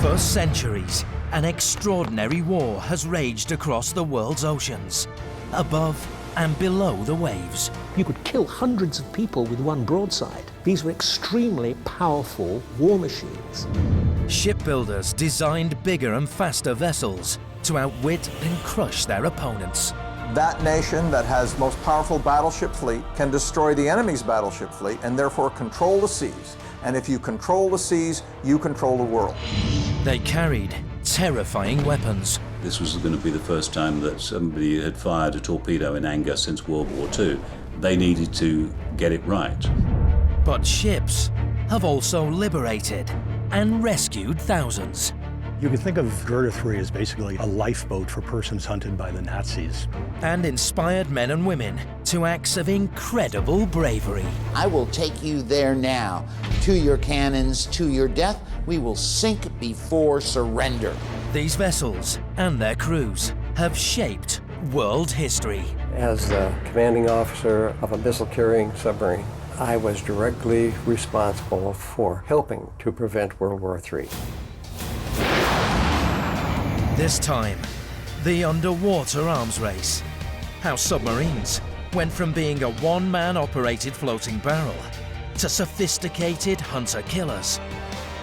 For centuries, an extraordinary war has raged across the world's oceans, above and below the waves. You could kill hundreds of people with one broadside. These were extremely powerful war machines. Shipbuilders designed bigger and faster vessels to outwit and crush their opponents. That nation that has most powerful battleship fleet can destroy the enemy's battleship fleet and therefore control the seas. And if you control the seas, you control the world. They carried terrifying weapons. This was going to be the first time that somebody had fired a torpedo in anger since World War II. They needed to get it right. But ships have also liberated and rescued thousands. You can think of Girder 3 as basically a lifeboat for persons hunted by the Nazis. And inspired men and women to acts of incredible bravery. I will take you there now, to your cannons, to your death. We will sink before surrender. These vessels and their crews have shaped world history. As the commanding officer of a missile-carrying submarine, I was directly responsible for helping to prevent World War III. This time, the underwater arms race. How submarines went from being a one-man operated floating barrel to sophisticated hunter-killers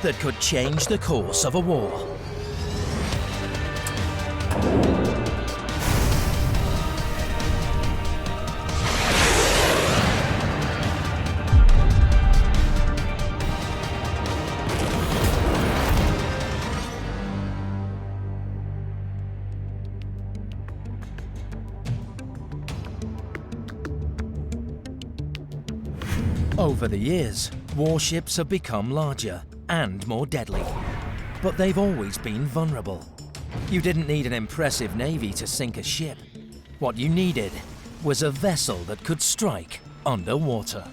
that could change the course of a war. Over the years, warships have become larger and more deadly, but they've always been vulnerable. You didn't need an impressive navy to sink a ship. What you needed was a vessel that could strike underwater.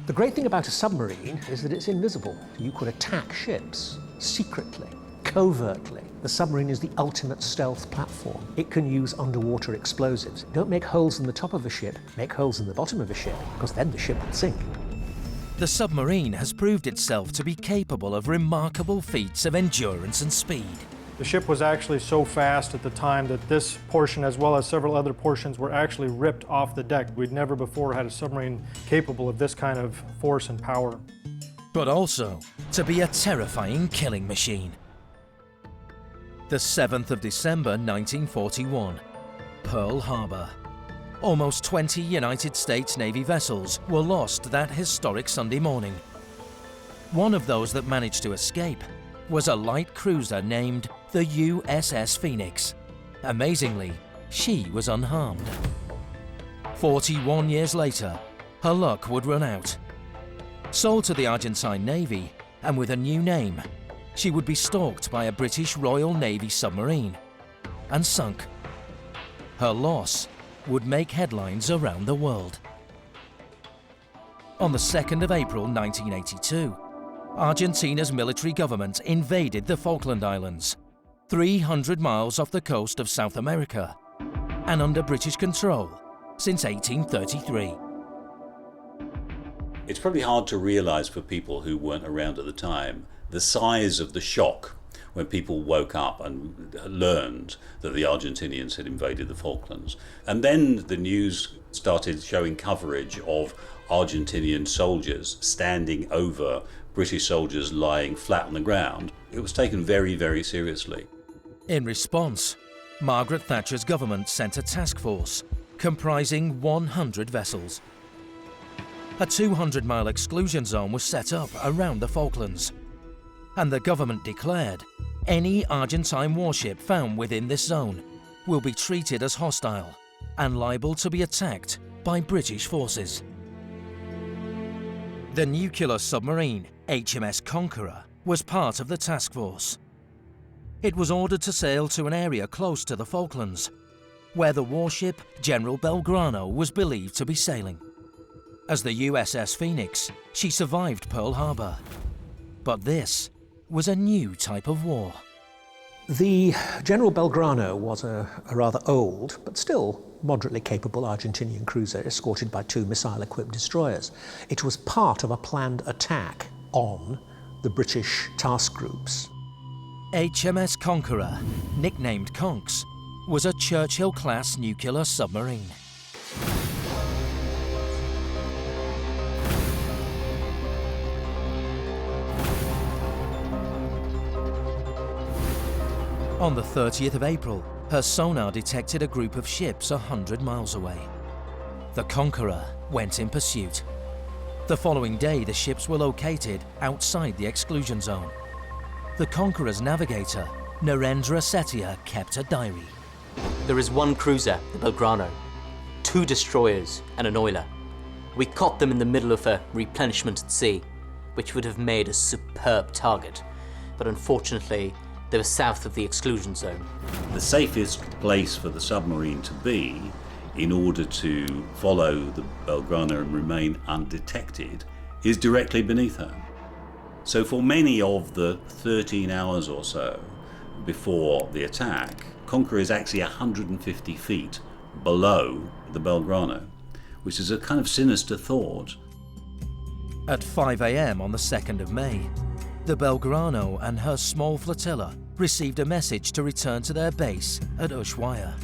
The great thing about a submarine is that it's invisible. You could attack ships secretly, covertly. The submarine is the ultimate stealth platform. It can use underwater explosives. Don't make holes in the top of a ship, make holes in the bottom of a ship, because then the ship will sink. The submarine has proved itself to be capable of remarkable feats of endurance and speed. The ship was actually so fast at the time that this portion, as well as several other portions, were actually ripped off the deck. We'd never before had a submarine capable of this kind of force and power. But also to be a terrifying killing machine. The 7th of December 1941, Pearl Harbor. Almost 20 United States Navy vessels were lost that historic Sunday morning. One of those that managed to escape was a light cruiser named the USS Phoenix. Amazingly, she was unharmed. 41 years later, her luck would run out. Sold to the Argentine Navy, and with a new name, she would be stalked by a British Royal Navy submarine and sunk. Her loss would make headlines around the world. On the 2nd of April 1982, Argentina's military government invaded the Falkland Islands, 300 miles off the coast of South America, and under British control since 1833. It's probably hard to realise for people who weren't around at the time the size of the shock when people woke up and learned that the Argentinians had invaded the Falklands. And then the news started showing coverage of Argentinian soldiers standing over British soldiers lying flat on the ground. It was taken very, very seriously. In response, Margaret Thatcher's government sent a task force comprising 100 vessels. A 200-mile exclusion zone was set up around the Falklands, and the government declared any Argentine warship found within this zone will be treated as hostile and liable to be attacked by British forces. The nuclear submarine HMS Conqueror was part of the task force. It was ordered to sail to an area close to the Falklands, where the warship General Belgrano was believed to be sailing. As the USS Phoenix, she survived Pearl Harbor. But this was a new type of war. The General Belgrano was a rather old, but still moderately capable Argentinian cruiser escorted by 2 missile-equipped destroyers. It was part of a planned attack on the British task groups. HMS Conqueror, nicknamed Conks, was a Churchill-class nuclear submarine. On the 30th of April, her sonar detected a group of ships 100 miles away. The Conqueror went in pursuit. The following day, the ships were located outside the exclusion zone. The Conqueror's navigator, Narendra Setia, kept a diary. There is one cruiser, the Belgrano, 2 destroyers and an oiler. We caught them in the middle of a replenishment at sea, which would have made a superb target, but unfortunately, they were south of the exclusion zone. The safest place for the submarine to be, in order to follow the Belgrano and remain undetected, is directly beneath her. So for many of the 13 hours or so before the attack, Conqueror is actually 150 feet below the Belgrano, which is a kind of sinister thought. At 5 a.m. on the 2nd of May, the Belgrano and her small flotilla received a message to return to their base at Ushuaia.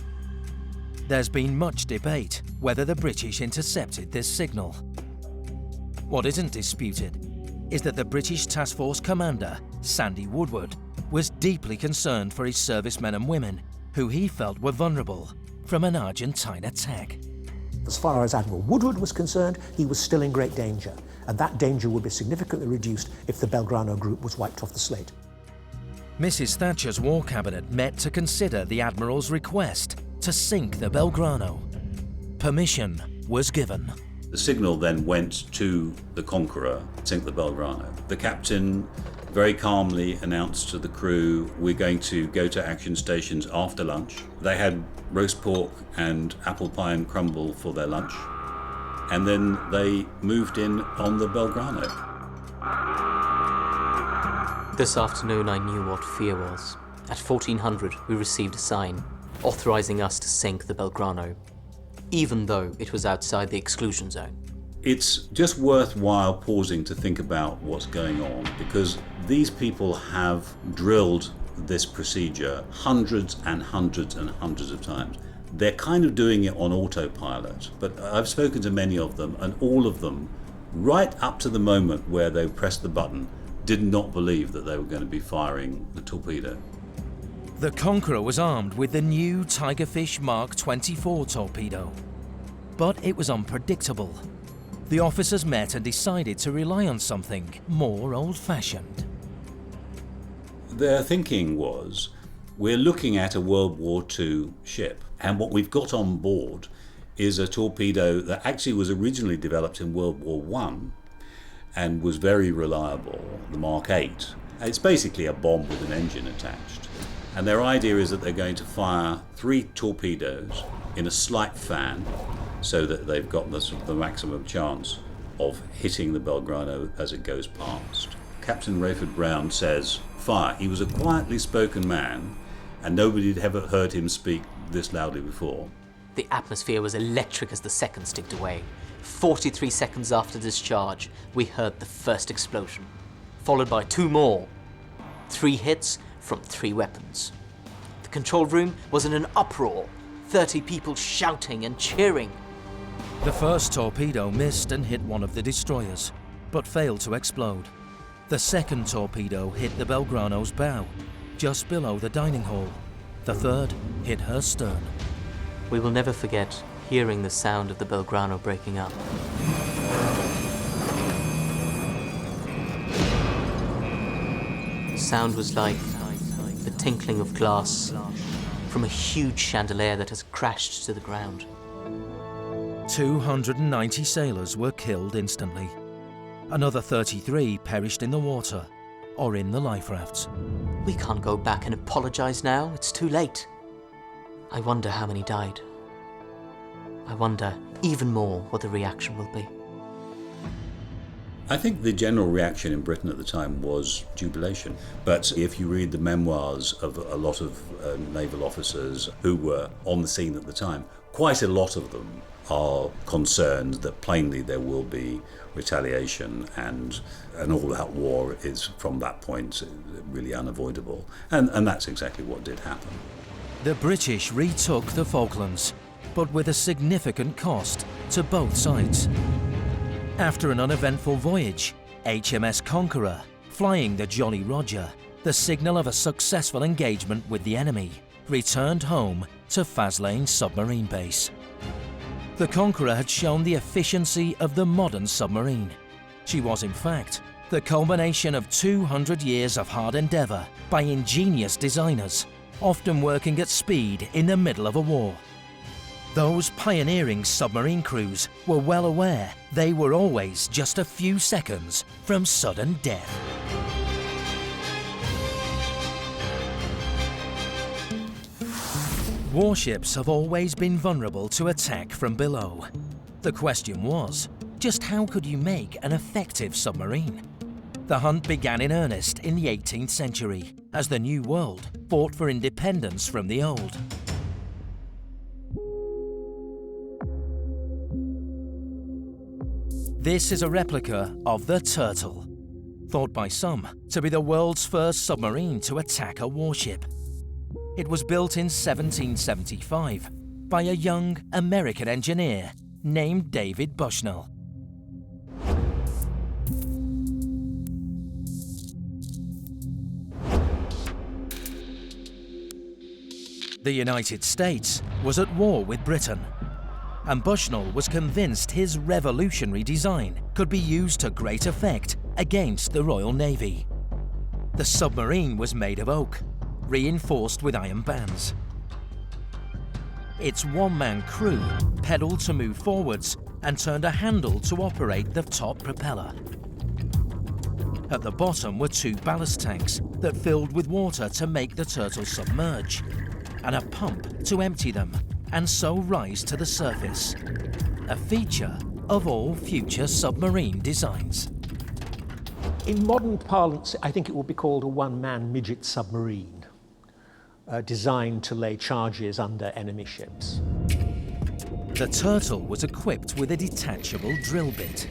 There's been much debate whether the British intercepted this signal. What isn't disputed is that the British Task Force commander, Sandy Woodward, was deeply concerned for his servicemen and women, who he felt were vulnerable from an Argentine attack. As far as Admiral Woodward was concerned, he was still in great danger, and that danger would be significantly reduced if the Belgrano group was wiped off the slate. Mrs. Thatcher's War Cabinet met to consider the Admiral's request to sink the Belgrano. Permission was given. The signal then went to the Conqueror, sink the Belgrano. The captain very calmly announced to the crew, we're going to go to action stations after lunch. They had roast pork and apple pie and crumble for their lunch. And then they moved in on the Belgrano. This afternoon I knew what fear was. At 1400 we received a sign authorizing us to sink the Belgrano, even though it was outside the exclusion zone. It's just worthwhile pausing to think about what's going on, because these people have drilled this procedure hundreds and hundreds and hundreds of times. They're kind of doing it on autopilot, but I've spoken to many of them, and all of them, right up to the moment where they pressed the button, did not believe that they were going to be firing the torpedo. The Conqueror was armed with the new Tigerfish Mark 24 torpedo. But it was unpredictable. The officers met and decided to rely on something more old-fashioned. Their thinking was, we're looking at a World War II ship, and what we've got on board is a torpedo that actually was originally developed in World War I and was very reliable, the Mark 8. It's basically a bomb with an engine attached. And their idea is that they're going to fire 3 torpedoes in a slight fan so that they've got the maximum chance of hitting the Belgrano as it goes past. Captain Rayford Brown says, fire. He was a quietly spoken man, and nobody had ever heard him speak this loudly before. The atmosphere was electric as the seconds ticked away. 43 seconds after discharge, we heard the first explosion, followed by 2 more. 3 hits from 3 weapons. The control room was in an uproar, 30 people shouting and cheering. The first torpedo missed and hit one of the destroyers, but failed to explode. The second torpedo hit the Belgrano's bow, just below the dining hall. The third hit her stern. We will never forget hearing the sound of the Belgrano breaking up. The sound was like the tinkling of glass from a huge chandelier that has crashed to the ground. 290 sailors were killed instantly. Another 33 perished in the water or in the life rafts. We can't go back and apologize now. It's too late. I wonder how many died. I wonder even more what the reaction will be. I think the general reaction in Britain at the time was jubilation. But if you read the memoirs of a lot of naval officers who were on the scene at the time, quite a lot of them are concerned that plainly there will be retaliation, and an all-out war is from that point really unavoidable. And that's exactly what did happen. The British retook the Falklands, but with a significant cost to both sides. After an uneventful voyage, HMS Conqueror, flying the Jolly Roger, the signal of a successful engagement with the enemy, returned home to Faslane submarine base. The Conqueror had shown the efficiency of the modern submarine. She was, in fact, the culmination of 200 years of hard endeavour by ingenious designers, often working at speed in the middle of a war. Those pioneering submarine crews were well aware they were always just a few seconds from sudden death. Warships have always been vulnerable to attack from below. The question was, just how could you make an effective submarine? The hunt began in earnest in the 18th century, as the New World fought for independence from the Old. This is a replica of the Turtle, thought by some to be the world's first submarine to attack a warship. It was built in 1775 by a young American engineer named David Bushnell. The United States was at war with Britain, and Bushnell was convinced his revolutionary design could be used to great effect against the Royal Navy. The submarine was made of oak, reinforced with iron bands. Its one-man crew pedalled to move forwards and turned a handle to operate the top propeller. At the bottom were two ballast tanks that filled with water to make the Turtle submerge, and a pump to empty them and so rise to the surface, a feature of all future submarine designs. In modern parlance, I think it would be called a one-man midget submarine, designed to lay charges under enemy ships. The Turtle was equipped with a detachable drill bit.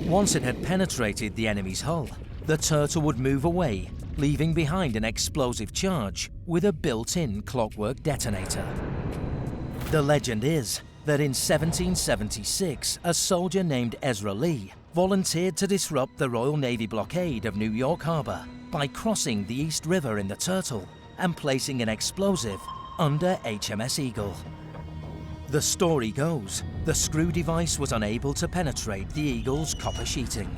Once it had penetrated the enemy's hull, the Turtle would move away, leaving behind an explosive charge with a built-in clockwork detonator. The legend is that in 1776, a soldier named Ezra Lee volunteered to disrupt the Royal Navy blockade of New York Harbor by crossing the East River in the Turtle and placing an explosive under HMS Eagle. The story goes, the screw device was unable to penetrate the Eagle's copper sheeting.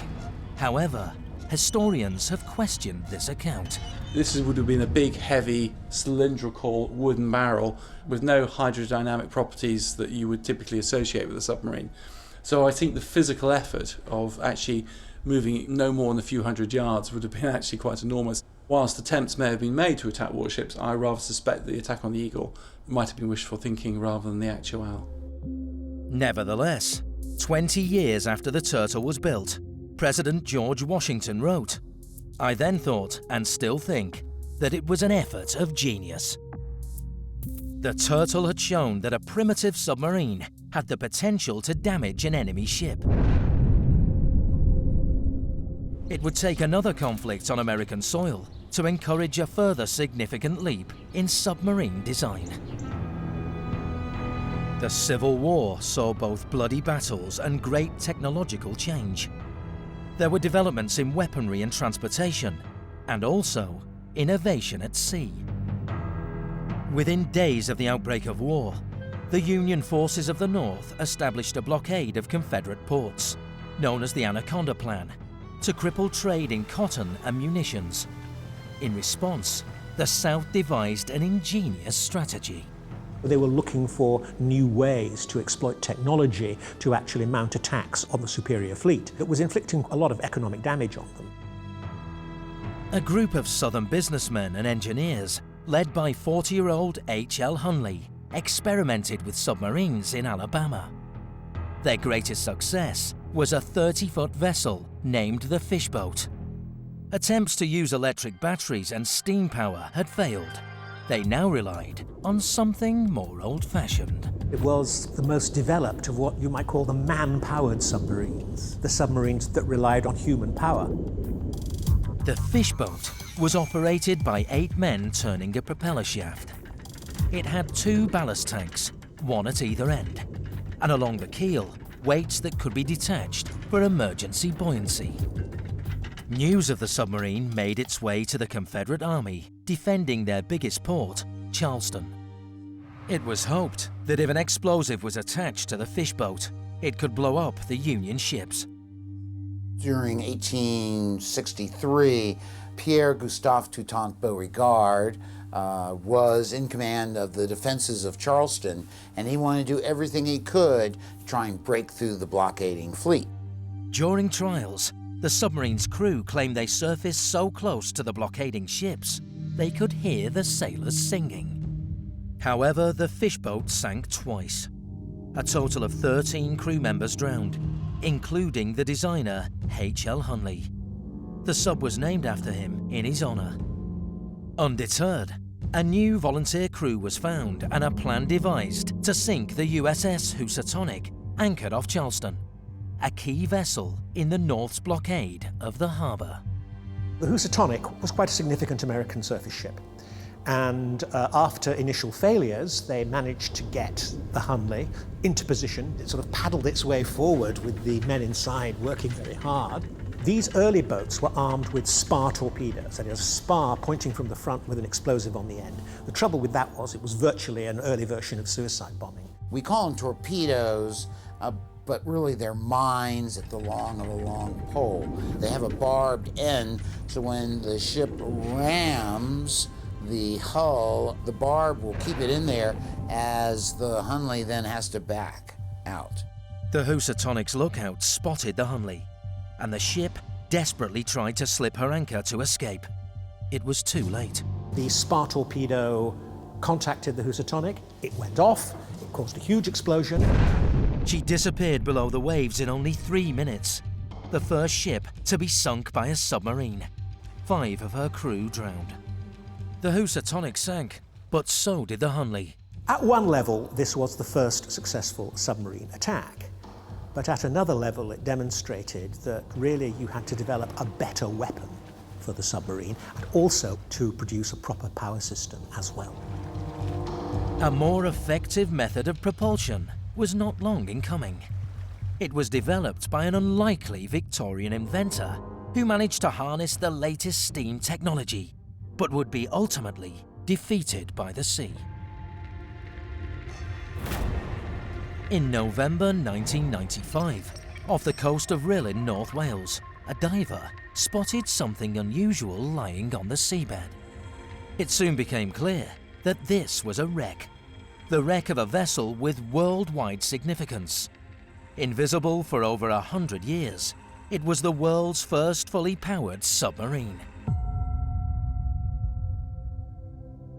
However, historians have questioned this account. This would have been a big, heavy, cylindrical wooden barrel with no hydrodynamic properties that you would typically associate with a submarine. So I think the physical effort of actually moving it no more than a few hundred yards would have been actually quite enormous. Whilst attempts may have been made to attack warships, I rather suspect the attack on the Eagle might have been wishful thinking rather than the actual. Nevertheless, 20 years after the Turtle was built, President George Washington wrote, "I then thought, and still think, that it was an effort of genius." The Turtle had shown that a primitive submarine had the potential to damage an enemy ship. It would take another conflict on American soil to encourage a further significant leap in submarine design. The Civil War saw both bloody battles and great technological change. There were developments in weaponry and transportation, and also innovation at sea. Within days of the outbreak of war, the Union forces of the North established a blockade of Confederate ports, known as the Anaconda Plan, to cripple trade in cotton and munitions. In response, the South devised an ingenious strategy. They were looking for new ways to exploit technology to actually mount attacks on the superior fleet that was inflicting a lot of economic damage on them. A group of Southern businessmen and engineers, led by 40-year-old H.L. Hunley, experimented with submarines in Alabama. Their greatest success was a 30-foot vessel named the Fishboat. Attempts to use electric batteries and steam power had failed. They now relied on something more old-fashioned. It was the most developed of what you might call the man-powered submarines, the submarines that relied on human power. The fishboat was operated by 8 men turning a propeller shaft. It had 2 ballast tanks, one at either end, and along the keel, weights that could be detached for emergency buoyancy. News of the submarine made its way to the Confederate Army, defending their biggest port, Charleston. It was hoped that if an explosive was attached to the fishboat, it could blow up the Union ships. During 1863, Pierre Gustave Toutant Beauregard was in command of the defenses of Charleston, and he wanted to do everything he could to try and break through the blockading fleet. During trials, the submarine's crew claimed they surfaced so close to the blockading ships, they could hear the sailors singing. However, the fishboat sank twice. A total of 13 crew members drowned, including the designer H.L. Hunley. The sub was named after him in his honor. Undeterred, a new volunteer crew was found and a plan devised to sink the USS Housatonic, anchored off Charleston, a key vessel in the North's blockade of the harbor. The Housatonic was quite a significant American surface ship. And after initial failures, they managed to get the Hunley into position. It sort of paddled its way forward with the men inside working very hard. These early boats were armed with spar torpedoes, that is, a spar pointing from the front with an explosive on the end. The trouble with that was it was virtually an early version of suicide bombing. We call them torpedoes, but really they're mines at the long of a long pole. They have a barbed end, so when the ship rams the hull, the barb will keep it in there as the Hunley then has to back out. The Housatonic's lookout spotted the Hunley, and the ship desperately tried to slip her anchor to escape. It was too late. The spar torpedo contacted the Housatonic, it went off, it caused a huge explosion. She disappeared below the waves in only 3 minutes, the first ship to be sunk by a submarine. 5 of her crew drowned. The Housatonic sank, but so did the Hunley. At one level, this was the first successful submarine attack. But at another level, it demonstrated that really you had to develop a better weapon for the submarine, and also to produce a proper power system as well. A more effective method of propulsion was not long in coming. It was developed by an unlikely Victorian inventor who managed to harness the latest steam technology, but would be ultimately defeated by the sea. In November 1995, off the coast of Rhyl in North Wales, a diver spotted something unusual lying on the seabed. It soon became clear that this was a wreck, the wreck of a vessel with worldwide significance. Invisible for over 100 years, it was the world's first fully powered submarine.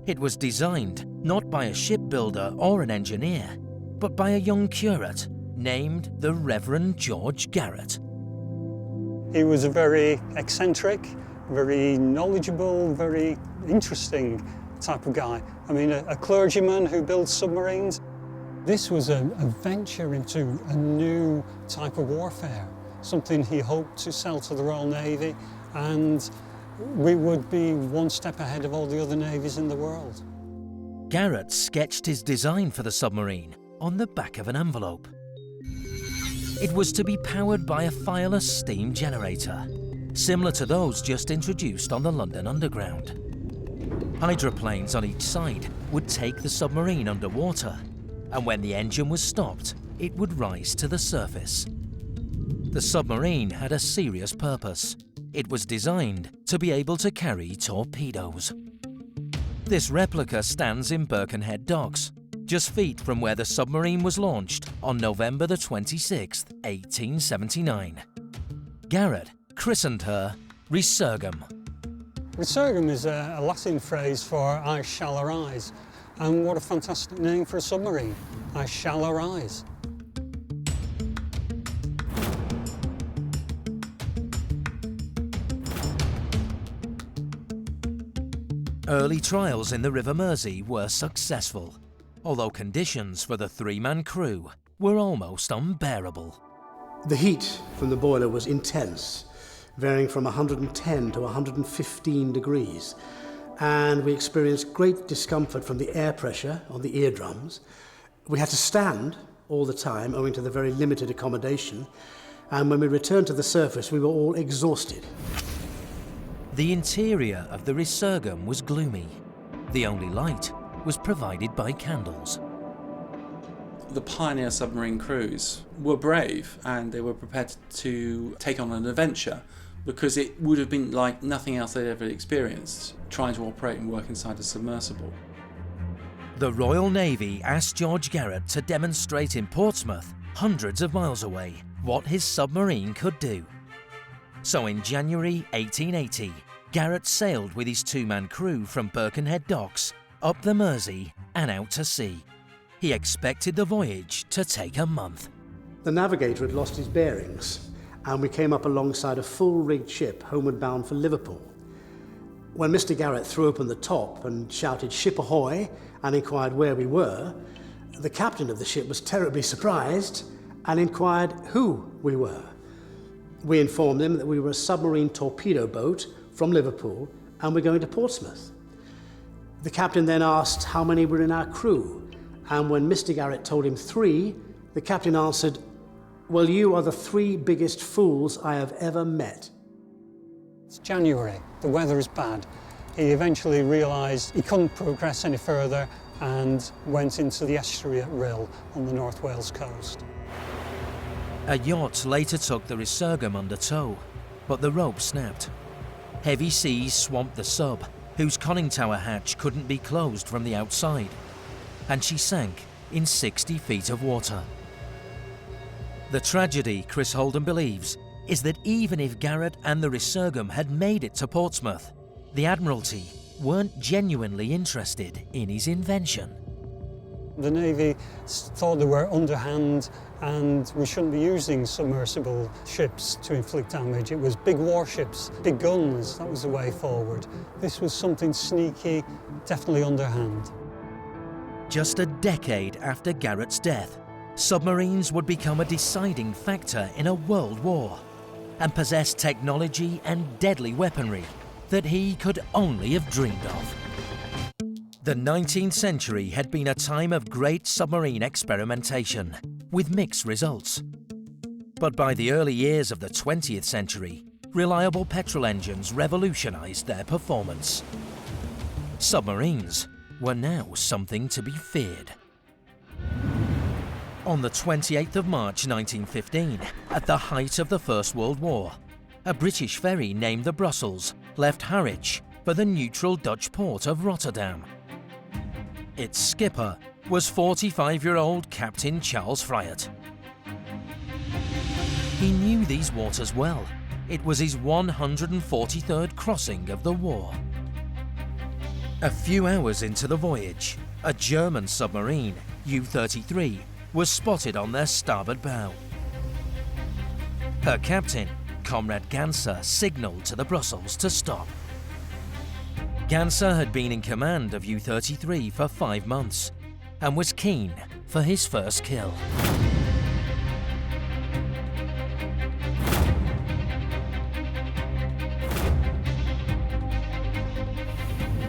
It was designed not by a shipbuilder or an engineer, but by a young curate named the Reverend George Garrett. He was a very eccentric, very knowledgeable, very interesting type of guy. I mean, a clergyman who builds submarines. This was a venture into a new type of warfare, something he hoped to sell to the Royal Navy, and we would be one step ahead of all the other navies in the world. Garrett sketched his design for the submarine on the back of an envelope. It was to be powered by a fireless steam generator, similar to those just introduced on the London Underground. Hydroplanes on each side would take the submarine underwater, and when the engine was stopped, it would rise to the surface. The submarine had a serious purpose. It was designed to be able to carry torpedoes. This replica stands in Birkenhead Docks, just feet from where the submarine was launched on November the 26th, 1879. Garrett christened her Resurgam. Resurgam is a Latin phrase for I shall arise, and what a fantastic name for a submarine, I shall arise. Early trials in the River Mersey were successful. although conditions for the three-man crew were almost unbearable. The heat from the boiler was intense, varying from 110 to 115 degrees, and we experienced great discomfort from the air pressure on the eardrums. We had to stand all the time owing to the very limited accommodation, and when we returned to the surface we were all exhausted. The interior of the Sorghum was gloomy. The only light was provided by candles. The pioneer submarine crews were brave and they were prepared to take on an adventure because it would have been like nothing else they'd ever experienced, trying to operate and work inside a submersible. The Royal Navy asked George Garrett to demonstrate in Portsmouth, hundreds of miles away, what his submarine could do. So in January 1880, Garrett sailed with his two-man crew from Birkenhead docks, up the Mersey and out to sea. He expected the voyage to take a month. The navigator had lost his bearings, and we came up alongside a full-rigged ship homeward bound for Liverpool. When Mr. Garrett threw open the top and shouted "Ship ahoy!" and inquired where we were, the captain of the ship was terribly surprised and inquired who we were. We informed him that we were a submarine torpedo boat from Liverpool and we're going to Portsmouth. The captain then asked how many were in our crew, and when Mr. Garrett told him 3, the captain answered, "Well, you are the 3 biggest fools I have ever met." It's January, the weather is bad. He eventually realised he couldn't progress any further and went into the estuary at Rhyl on the North Wales coast. A yacht later took the Sorghum under tow, but the rope snapped. Heavy seas swamped the sub, whose conning tower hatch couldn't be closed from the outside, and she sank in 60 feet of water. The tragedy, Chris Holden believes, is that even if Garrett and the Sorghum had made it to Portsmouth, the Admiralty weren't genuinely interested in his invention. The Navy thought they were underhand and we shouldn't be using submersible ships to inflict damage. It was big warships, big guns, that was the way forward. This was something sneaky, definitely underhand. Just a decade after Garrett's death, submarines would become a deciding factor in a world war and possess technology and deadly weaponry that he could only have dreamed of. The 19th century had been a time of great submarine experimentation, with mixed results. But by the early years of the 20th century, reliable petrol engines revolutionized their performance. Submarines were now something to be feared. On the 28th of March 1915, at the height of the First World War, a British ferry named the Brussels left Harwich for the neutral Dutch port of Rotterdam. Its skipper was 45-year-old Captain Charles Fryatt. He knew these waters well. It was his 143rd crossing of the war. A few hours into the voyage, a German submarine, U-33, was spotted on their starboard bow. Her captain, Comrade Ganser, signalled to the Brussels to stop. Ganser had been in command of U-33 for 5 months and was keen for his first kill.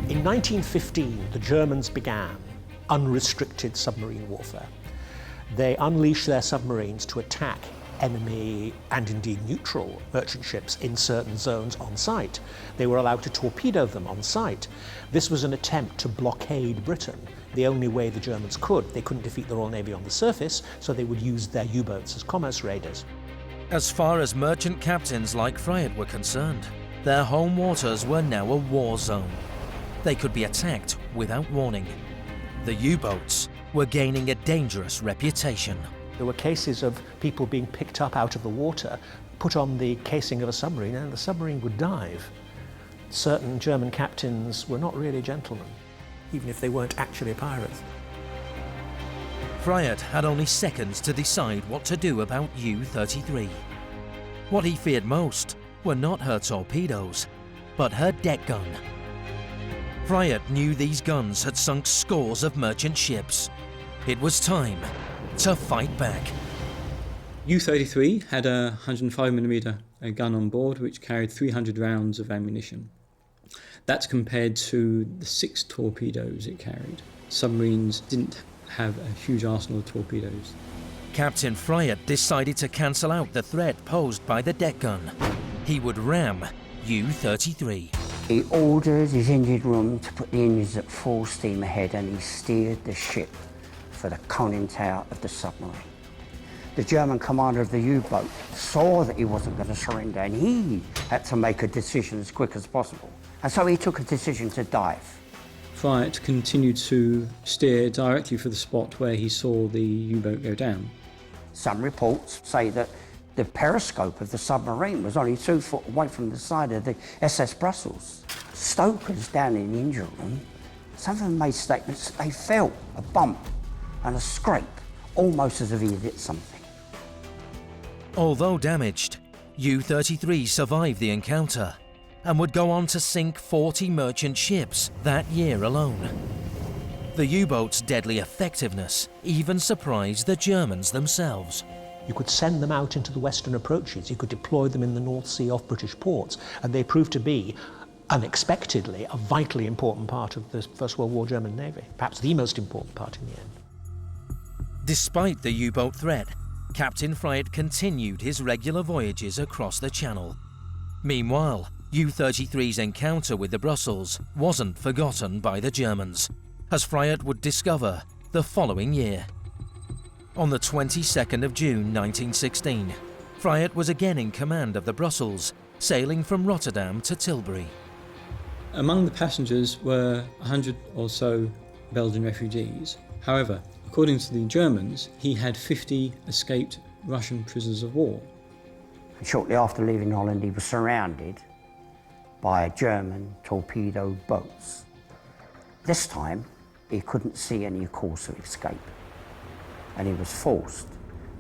In 1915, the Germans began unrestricted submarine warfare. They unleashed their submarines to attack enemy and indeed neutral merchant ships in certain zones on site. They were allowed to torpedo them on site. This was an attempt to blockade Britain. The only way the Germans could. They couldn't defeat the Royal Navy on the surface, so they would use their U-boats as commerce raiders. As far as merchant captains like Fryatt were concerned, their home waters were now a war zone. They could be attacked without warning. The U-boats were gaining a dangerous reputation. There were cases of people being picked up out of the water, put on the casing of a submarine, and the submarine would dive. Certain German captains were not really gentlemen, even if they weren't actually pirates. Fryatt had only seconds to decide what to do about U-33. What he feared most were not her torpedoes, but her deck gun. Fryatt knew these guns had sunk scores of merchant ships, It was time to fight back. U-33 had a 105mm gun on board which carried 300 rounds of ammunition. That's compared to the 6 torpedoes it carried. Submarines didn't have a huge arsenal of torpedoes. Captain Fryatt decided to cancel out the threat posed by the deck gun. He would ram U-33. He ordered his engine room to put the engines at full steam ahead, and he steered the ship for the conning tower of the submarine. The German commander of the U-boat saw that he wasn't going to surrender, and he had to make a decision as quick as possible. And so he took a decision to dive. Fryatt continued to steer directly for the spot where he saw the U-boat go down. Some reports say that the periscope of the submarine was only 2 foot away from the side of the SS Brussels. Stokers down in the engine room, some of them made statements that they felt a bump and a scrape, almost as if he had hit something. Although damaged, U-33 survived the encounter and would go on to sink 40 merchant ships that year alone. The U-boat's deadly effectiveness even surprised the Germans themselves. You could send them out into the western approaches, you could deploy them in the North Sea off British ports, and they proved to be, unexpectedly, a vitally important part of the First World War German Navy, perhaps the most important part in the end. Despite the U-boat threat, Captain Fryatt continued his regular voyages across the Channel. Meanwhile, U-33's encounter with the Brussels wasn't forgotten by the Germans, as Fryatt would discover the following year. On the 22nd of June 1916, Fryatt was again in command of the Brussels, sailing from Rotterdam to Tilbury. Among the passengers were 100 or so Belgian refugees. However, according to the Germans, he had 50 escaped Russian prisoners of war. Shortly after leaving Holland, he was surrounded by German torpedo boats. This time, he couldn't see any course of escape, and he was forced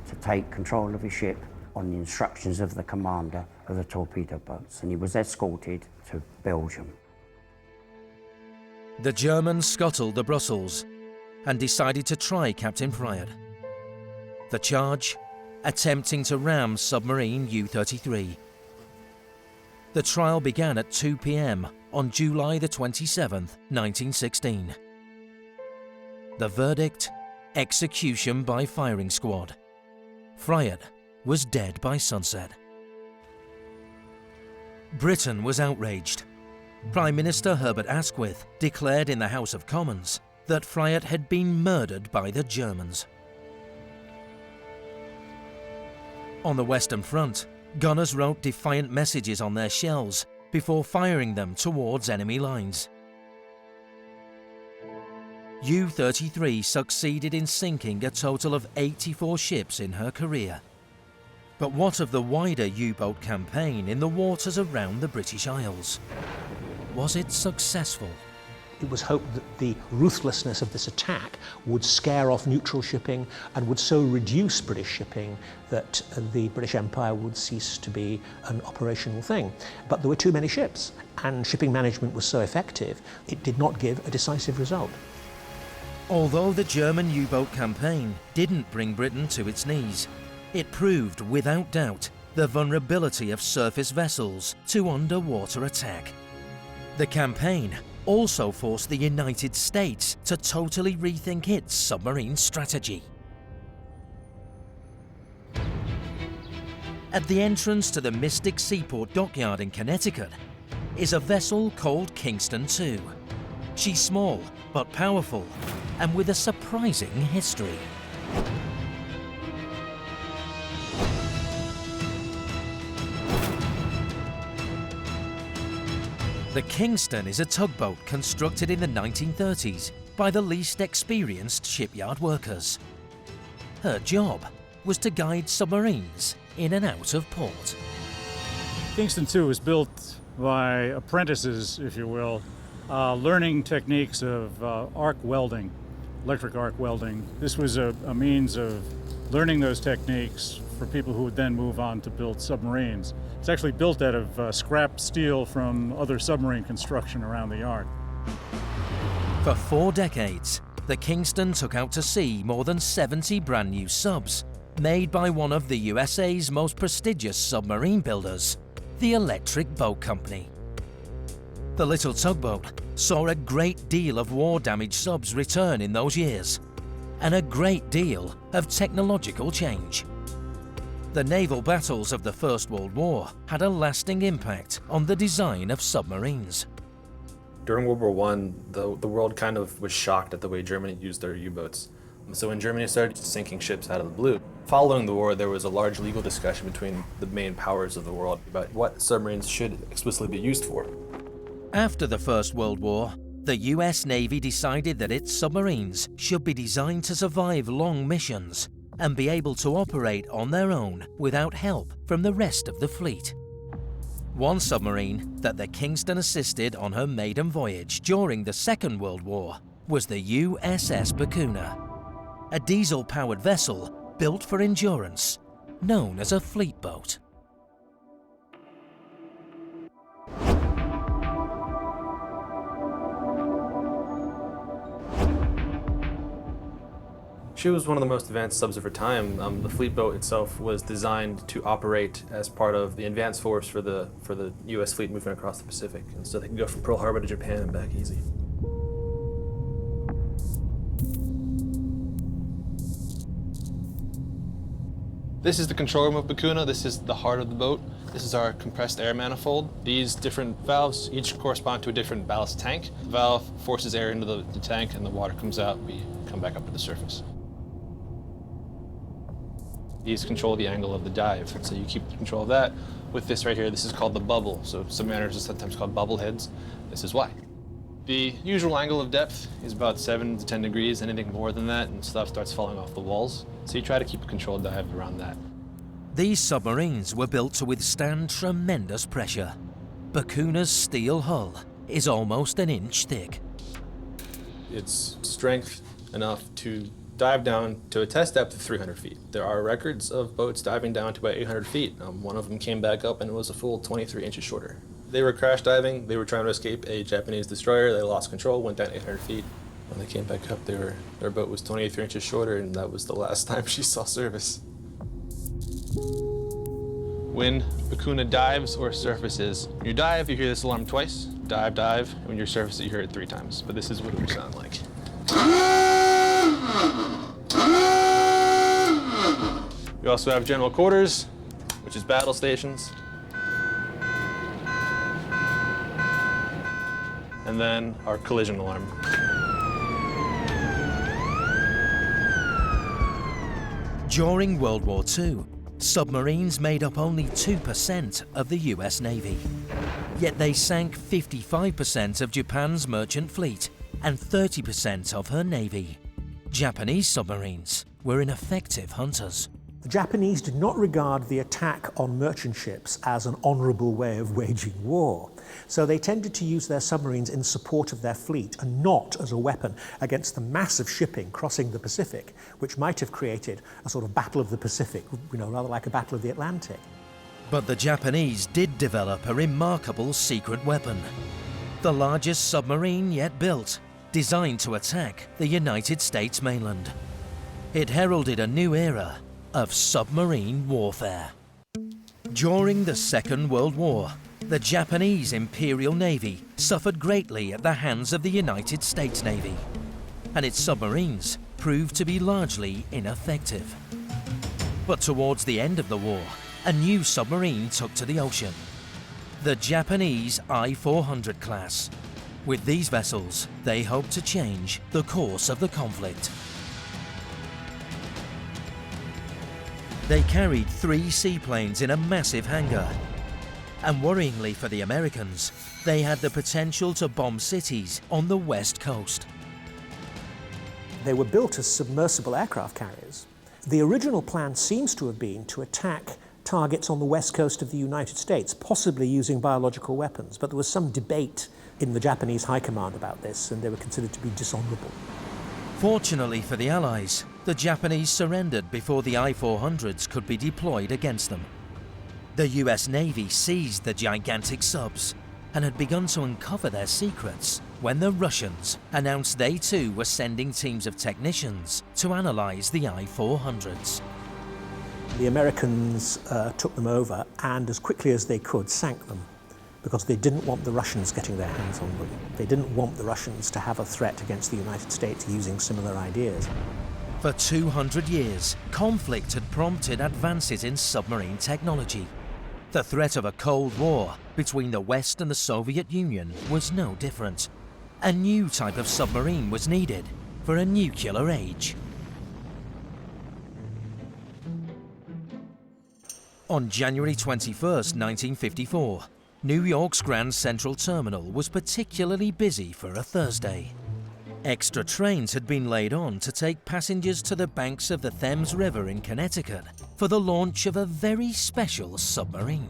to take control of his ship on the instructions of the commander of the torpedo boats, and he was escorted to Belgium. The Germans scuttled the Brussels and decided to try Captain Fryatt. The charge? Attempting to ram submarine U-33. The trial began at 2 p.m. on July the 27th, 1916. The verdict? Execution by firing squad. Fryatt was dead by sunset. Britain was outraged. Prime Minister Herbert Asquith declared in the House of Commons that Fryatt had been murdered by the Germans. On the Western Front, gunners wrote defiant messages on their shells before firing them towards enemy lines. U-33 succeeded in sinking a total of 84 ships in her career. But what of the wider U-boat campaign in the waters around the British Isles? Was it successful? It was hoped that the ruthlessness of this attack would scare off neutral shipping and would so reduce British shipping that the British Empire would cease to be an operational thing. But there were too many ships, and shipping management was so effective, it did not give a decisive result. Although the German U-boat campaign didn't bring Britain to its knees, it proved without doubt the vulnerability of surface vessels to underwater attack. The campaign also forced the United States to totally rethink its submarine strategy. At the entrance to the Mystic Seaport dockyard in Connecticut is a vessel called Kingston 2. She's small but powerful and with a surprising history. The Kingston is a tugboat constructed in the 1930s by the least experienced shipyard workers. Her job was to guide submarines in and out of port. Kingston 2 was built by apprentices, if you will, learning techniques of arc welding, electric arc welding. This was a means of learning those techniques for people who would then move on to build submarines. It's actually built out of scrap steel from other submarine construction around the yard. For 4 decades, the Kingston took out to sea more than 70 brand new subs, made by one of the USA's most prestigious submarine builders, the Electric Boat Company. The little tugboat saw a great deal of war-damaged subs return in those years, and a great deal of technological change. The naval battles of the First World War had a lasting impact on the design of submarines. During World War I, the world kind of was shocked at the way Germany used their U-boats. So when Germany started sinking ships out of the blue, following the war, there was a large legal discussion between the main powers of the world about what submarines should explicitly be used for. After the First World War, the US Navy decided that its submarines should be designed to survive long missions and be able to operate on their own without help from the rest of the fleet. One submarine that the Kingston assisted on her maiden voyage during the Second World War was the USS Bakuna, a diesel-powered vessel built for endurance, known as a fleet boat. She was one of the most advanced subs of her time. The fleet boat itself was designed to operate as part of the advance force for the U.S. fleet moving across the Pacific, and so they could go from Pearl Harbor to Japan and back easy. This is the control room of Bakuna. This is the heart of the boat. This is our compressed air manifold. These different valves each correspond to a different ballast tank. The valve forces air into the tank and the water comes out. We come back up to the surface. These control the angle of the dive, so you keep control of that. With this right here, this is called the bubble, so submariners are sometimes called bubble heads. This is why. The usual angle of depth is about 7 to 10 degrees. Anything more than that and stuff starts falling off the walls, so you try to keep a controlled dive around that. These submarines were built to withstand tremendous pressure. Bakuna's steel hull is almost an inch thick. It's strength enough to dive down to a test depth of 300 feet. There are records of boats diving down to about 800 feet. One of them came back up and it was a full 23 inches shorter. They were crash diving. They were trying to escape a Japanese destroyer. They lost control, went down 800 feet. When they came back up, their boat was 23 inches shorter, and that was the last time she saw service. When Bakuna dives or surfaces, when you dive, you hear this alarm twice. Dive, dive. And when you surface, you hear it 3 times. But this is what it would sound like. We also have general quarters, which is battle stations. And then our collision alarm. During World War II, submarines made up only 2% of the US Navy. Yet they sank 55% of Japan's merchant fleet and 30% of her navy. Japanese submarines were ineffective hunters. The Japanese did not regard the attack on merchant ships as an honourable way of waging war. So they tended to use their submarines in support of their fleet and not as a weapon against the massive shipping crossing the Pacific, which might have created a sort of battle of the Pacific, rather like a battle of the Atlantic. But the Japanese did develop a remarkable secret weapon. The largest submarine yet built, designed to attack the United States mainland. It heralded a new era of submarine warfare. During the Second World War, the Japanese Imperial Navy suffered greatly at the hands of the United States Navy, and its submarines proved to be largely ineffective. But towards the end of the war, a new submarine took to the ocean, the Japanese I-400 class. With these vessels, they hoped to change the course of the conflict. They carried 3 seaplanes in a massive hangar, and worryingly for the Americans, they had the potential to bomb cities on the west coast. They were built as submersible aircraft carriers. The original plan seems to have been to attack targets on the west coast of the United States, possibly using biological weapons, but there was some debate in the Japanese high command about this, and they were considered to be dishonorable. Fortunately for the Allies, the Japanese surrendered before the I-400s could be deployed against them. The US Navy seized the gigantic subs and had begun to uncover their secrets when the Russians announced they too were sending teams of technicians to analyze the I-400s. The Americans took them over and as quickly as they could sank them because they didn't want the Russians getting their hands on them. They didn't want the Russians to have a threat against the United States using similar ideas. For 200 years, conflict had prompted advances in submarine technology. The threat of a Cold War between the West and the Soviet Union was no different. A new type of submarine was needed for a nuclear age. On January 21, 1954, New York's Grand Central Terminal was particularly busy for a Thursday. Extra trains had been laid on to take passengers to the banks of the Thames River in Connecticut for the launch of a very special submarine.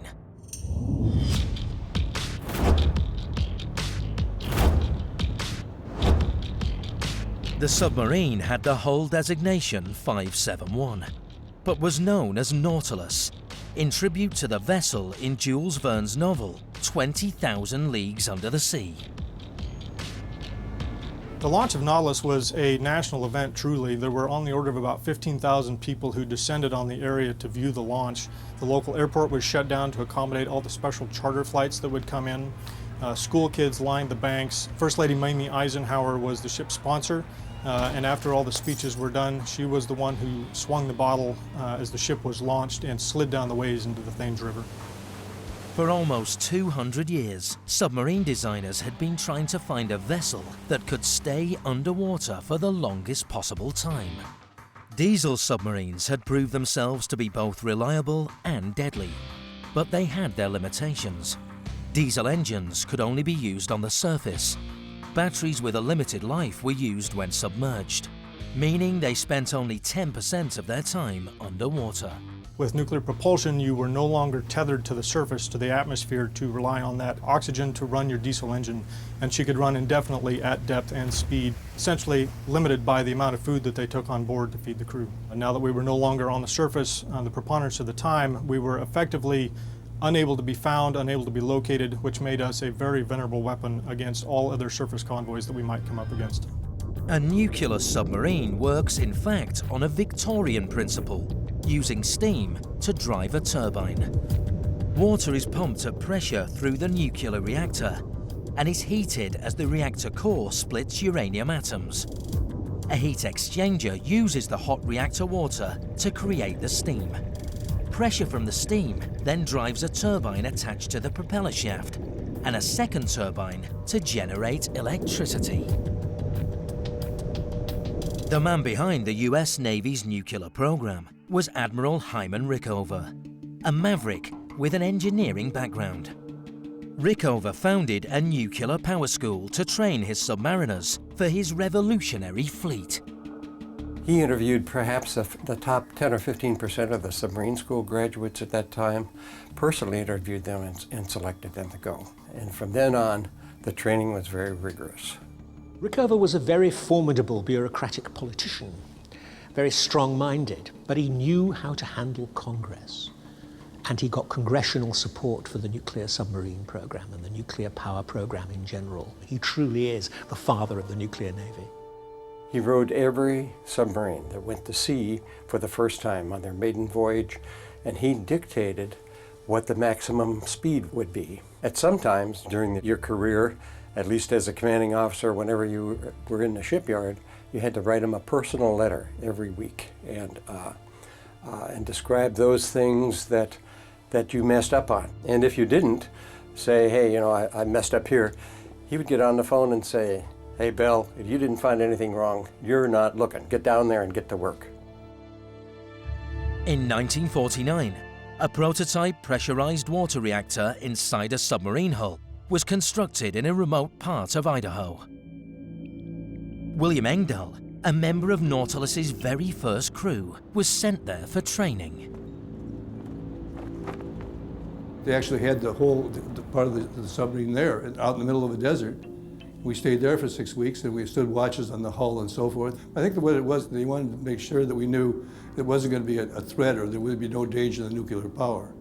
The submarine had the hull designation 571, but was known as Nautilus, in tribute to the vessel in Jules Verne's novel 20,000 Leagues Under the Sea. The launch of Nautilus was a national event, truly. There were on the order of about 15,000 people who descended on the area to view the launch. The local airport was shut down to accommodate all the special charter flights that would come in. School kids lined the banks. First Lady Mamie Eisenhower was the ship's sponsor, and after all the speeches were done, she was the one who swung the bottle as the ship was launched and slid down the ways into the Thames River. For almost 200 years, submarine designers had been trying to find a vessel that could stay underwater for the longest possible time. Diesel submarines had proved themselves to be both reliable and deadly, but they had their limitations. Diesel engines could only be used on the surface. Batteries with a limited life were used when submerged, meaning they spent only 10% of their time underwater. With nuclear propulsion, you were no longer tethered to the surface, to the atmosphere, to rely on that oxygen to run your diesel engine, and she could run indefinitely at depth and speed, essentially limited by the amount of food that they took on board to feed the crew. And now that we were no longer on the surface, the preponderance of the time, we were effectively unable to be found, unable to be located, which made us a very venerable weapon against all other surface convoys that we might come up against. A nuclear submarine works, in fact, on a Victorian principle, using steam to drive a turbine. Water is pumped at pressure through the nuclear reactor and is heated as the reactor core splits uranium atoms. A heat exchanger uses the hot reactor water to create the steam. Pressure from the steam then drives a turbine attached to the propeller shaft and a second turbine to generate electricity. The man behind the US Navy's nuclear program was Admiral Hyman Rickover, a maverick with an engineering background. Rickover founded a nuclear power school to train his submariners for his revolutionary fleet. He interviewed perhaps the top 10 or 15% of the submarine school graduates at that time, personally interviewed them and selected them to go. And from then on, the training was very rigorous. Rickover was a very formidable bureaucratic politician, very strong-minded, but he knew how to handle Congress. And he got congressional support for the nuclear submarine program and the nuclear power program in general. He truly is the father of the nuclear navy. He rode every submarine that went to sea for the first time on their maiden voyage, and he dictated what the maximum speed would be. At some times during your career, at least as a commanding officer, whenever you were in the shipyard, you had to write him a personal letter every week and describe those things that you messed up on. And if you didn't, say, hey, you know, I messed up here, he would get on the phone and say, hey, Bell, if you didn't find anything wrong, you're not looking. Get down there and get to work. In 1949, a prototype pressurized water reactor inside a submarine hull was constructed in a remote part of Idaho. William Engdahl, a member of Nautilus's very first crew, was sent there for training. They actually had the whole part of the submarine there, out in the middle of a desert. We stayed there for 6 weeks and we stood watches on the hull and so forth. I think what it was, they wanted to make sure that we knew it wasn't going to be a threat or there would be no danger of nuclear power.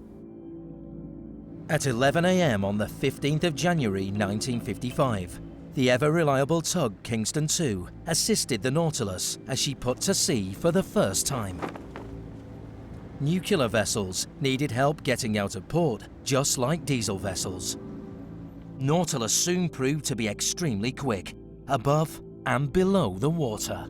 At 11 a.m. on the 15th of January 1955, the ever-reliable tug Kingston 2 assisted the Nautilus as she put to sea for the first time. Nuclear vessels needed help getting out of port, just like diesel vessels. Nautilus soon proved to be extremely quick, above and below the water.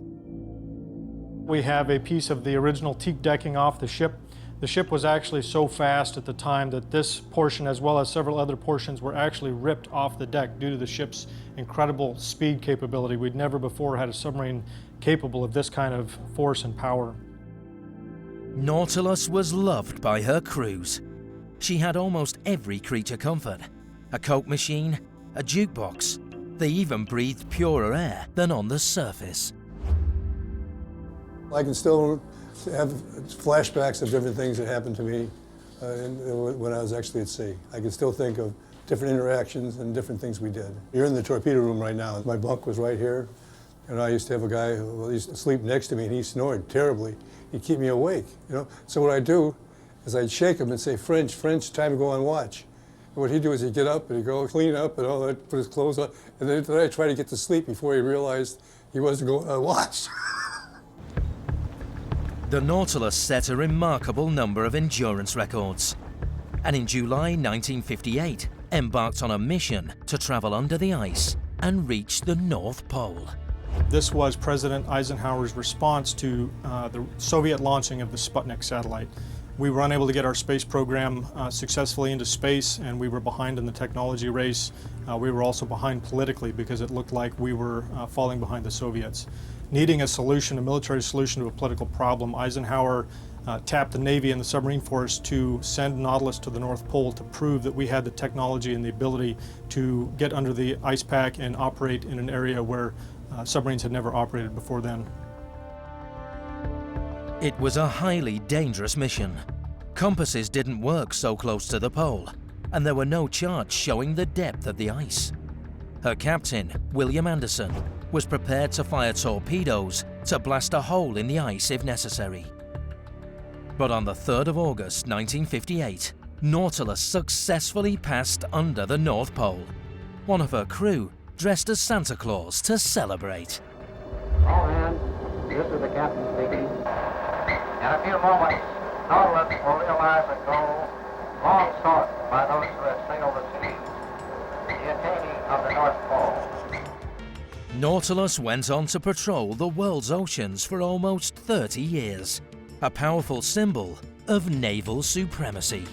We have a piece of the original teak decking off the ship. The ship was actually so fast at the time that this portion, as well as several other portions, were actually ripped off the deck due to the ship's incredible speed capability. We'd never before had a submarine capable of this kind of force and power. Nautilus was loved by her crews. She had almost every creature comfort. A Coke machine, a jukebox. They even breathed purer air than on the surface. I can still have flashbacks of different things that happened to me when I was actually at sea. I can still think of different interactions and different things we did. You're in the torpedo room right now. My bunk was right here, and I used to have a guy who used to sleep next to me, and he snored terribly. He'd keep me awake, you know? So what I'd do is I'd shake him and say, French, time to go on watch. And what he'd do is he'd get up and he'd go clean up and all that, put his clothes on, and then I'd try to get to sleep before he realized he wasn't going on watch. The Nautilus set a remarkable number of endurance records, and in July 1958 embarked on a mission to travel under the ice and reach the North Pole. This was President Eisenhower's response to the Soviet launching of the Sputnik satellite. We were unable to get our space program successfully into space, and we were behind in the technology race. We were also behind politically because it looked like we were falling behind the Soviets. Needing a solution, a military solution to a political problem, Eisenhower tapped the Navy and the submarine force to send Nautilus to the North Pole to prove that we had the technology and the ability to get under the ice pack and operate in an area where submarines had never operated before then. It was a highly dangerous mission. Compasses didn't work so close to the pole, and there were no charts showing the depth of the ice. Her captain, William Anderson, was prepared to fire torpedoes to blast a hole in the ice if necessary. But on the 3rd of August 1958, Nautilus successfully passed under the North Pole. One of her crew dressed as Santa Claus to celebrate. All hands, this is the captain speaking. In a few moments, Nautilus will realize a goal long sought by those who have sailed the seas, the attaining of the North Pole. Nautilus went on to patrol the world's oceans for almost 30 years, a powerful symbol of naval supremacy.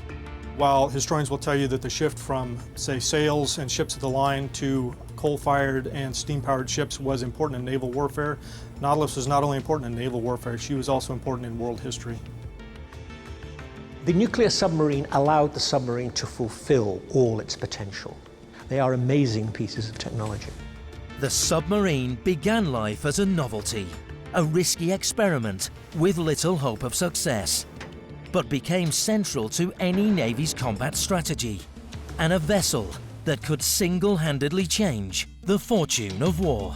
While historians will tell you that the shift from, say, sails and ships of the line to coal-fired and steam-powered ships was important in naval warfare, Nautilus was not only important in naval warfare, she was also important in world history. The nuclear submarine allowed the submarine to fulfill all its potential. They are amazing pieces of technology. The submarine began life as a novelty, a risky experiment with little hope of success, but became central to any Navy's combat strategy, and a vessel that could single-handedly change the fortune of war.